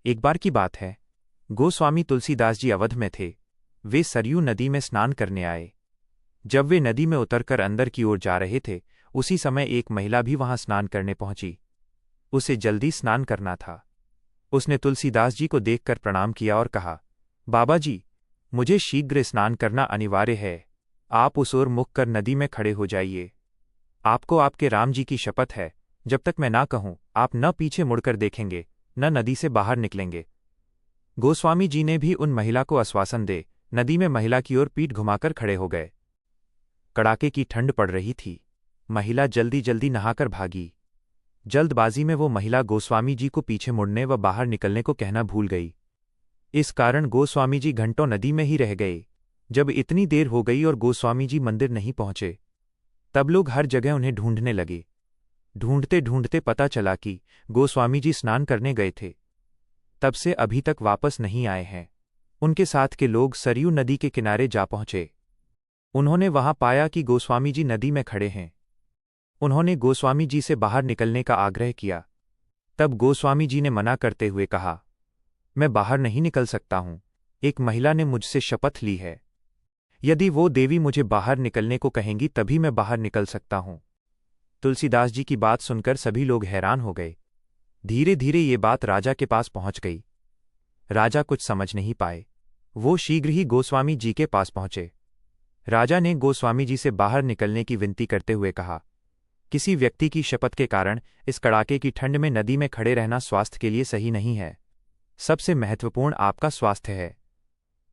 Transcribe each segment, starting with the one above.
एक बार की बात है, गोस्वामी तुलसीदास जी अवध में थे। वे सरयू नदी में स्नान करने आए। जब वे नदी में उतरकर अंदर की ओर जा रहे थे, उसी समय एक महिला भी वहां स्नान करने पहुंची। उसे जल्दी स्नान करना था। उसने तुलसीदास जी को देखकर प्रणाम किया और कहा, बाबा जी, मुझे शीघ्र स्नान करना अनिवार्य है। आप उस ओर मुख कर नदी में खड़े हो जाइए। आपको आपके राम जी की शपथ है, जब तक मैं ना कहूं, आप न पीछे मुड़कर देखेंगे, न नदी से बाहर निकलेंगे। गोस्वामी जी ने भी उन महिला को आश्वासन दे नदी में महिला की ओर पीठ घुमाकर खड़े हो गए। कड़ाके की ठंड पड़ रही थी। महिला जल्दी जल्दी नहाकर भागी। जल्दबाजी में वो महिला गोस्वामी जी को पीछे मुड़ने व बाहर निकलने को कहना भूल गई। इस कारण गोस्वामी जी घंटों नदी में ही रह गए। जब इतनी देर हो गई और गोस्वामी जी मंदिर नहीं पहुंचे, तब लोग हर जगह उन्हें ढूंढने लगे। ढूंढते ढूंढते पता चला कि गोस्वामी जी स्नान करने गए थे। तब से अभी तक वापस नहीं आए हैं। उनके साथ के लोग सरयू नदी के किनारे जा पहुंचे। उन्होंने वहां पाया कि गोस्वामी जी नदी में खड़े हैं। उन्होंने गोस्वामी जी से बाहर निकलने का आग्रह किया। तब गोस्वामी जी ने मना करते हुए कहा, मैं बाहर नहीं निकल सकता हूं। एक महिला ने मुझसे शपथ ली है। यदि वो देवी मुझे बाहर निकलने को कहेंगी तभी मैं बाहर निकल सकता हूं। तुलसीदास जी की बात सुनकर सभी लोग हैरान हो गए। धीरे धीरे ये बात राजा के पास पहुंच गई। राजा कुछ समझ नहीं पाए। वो शीघ्र ही गोस्वामी जी के पास पहुंचे। राजा ने गोस्वामी जी से बाहर निकलने की विनती करते हुए कहा, किसी व्यक्ति की शपथ के कारण इस कड़ाके की ठंड में नदी में खड़े रहना स्वास्थ्य के लिए सही नहीं है। सबसे महत्वपूर्ण आपका स्वास्थ्य है।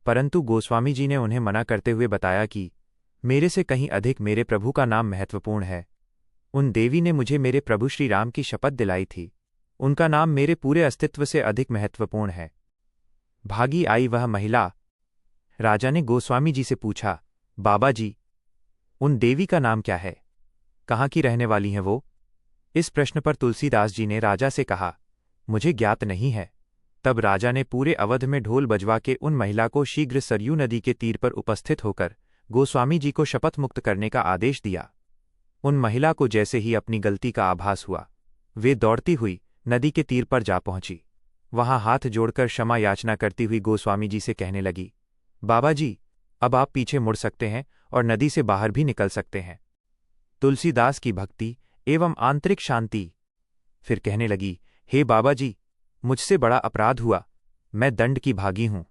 परंतु गोस्वामी जी ने उन्हें मना करते हुए बताया कि मेरे से कहीं अधिक मेरे प्रभु का नाम महत्वपूर्ण है। उन देवी ने मुझे मेरे प्रभु श्री राम की शपथ दिलाई थी। उनका नाम मेरे पूरे अस्तित्व से अधिक महत्वपूर्ण है। भागी आई वह महिला। राजा ने गोस्वामी जी से पूछा, बाबा जी, उन देवी का नाम क्या है? कहाँ की रहने वाली हैं वो? इस प्रश्न पर तुलसीदास जी ने राजा से कहा, मुझे ज्ञात नहीं है। तब राजा ने पूरे अवध में ढोल बजवा के उन महिला को शीघ्र सरयू नदी के तीर पर उपस्थित होकर गोस्वामी जी को शपथ मुक्त करने का आदेश दिया। उन महिला को जैसे ही अपनी गलती का आभास हुआ, वे दौड़ती हुई नदी के तीर पर जा पहुंची। वहां हाथ जोड़कर क्षमा याचना करती हुई गोस्वामी जी से कहने लगी, बाबा जी, अब आप पीछे मुड़ सकते हैं और नदी से बाहर भी निकल सकते हैं। तुलसीदास की भक्ति एवं आंतरिक शांति। फिर कहने लगी, हे बाबा जी, मुझसे बड़ा अपराध हुआ। मैं दंड की भागी हूं।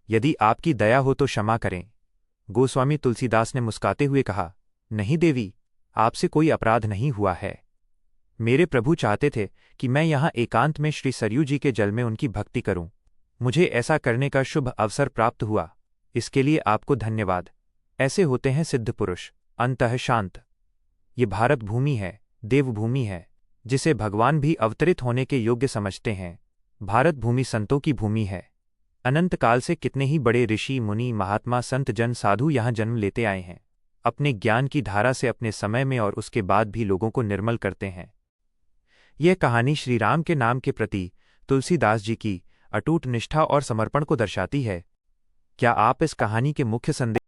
यदि आपकी दया हो तो क्षमा करें। गोस्वामी तुलसीदास ने मुस्काते हुए कहा, नहीं देवी, आपसे कोई अपराध नहीं हुआ है। मेरे प्रभु चाहते थे कि मैं यहां एकांत में श्री सरयू जी के जल में उनकी भक्ति करूं। मुझे ऐसा करने का शुभ अवसर प्राप्त हुआ। इसके लिए आपको धन्यवाद। ऐसे होते हैं सिद्ध पुरुष, अंतः शांत। ये भारत भूमि है, देवभूमि है, जिसे भगवान भी अवतरित होने के योग्य समझते हैं। भारत भूमि संतों की भूमि है। अनंत काल से कितने ही बड़े ऋषि, मुनि, महात्मा, संत, जन, साधु यहां जन्म लेते आए हैं। अपने ज्ञान की धारा से अपने समय में और उसके बाद भी लोगों को निर्मल करते हैं। यह कहानी श्री राम के नाम के प्रति तुलसीदास जी की अटूट निष्ठा और समर्पण को दर्शाती है। क्या आप इस कहानी के मुख्य संदेश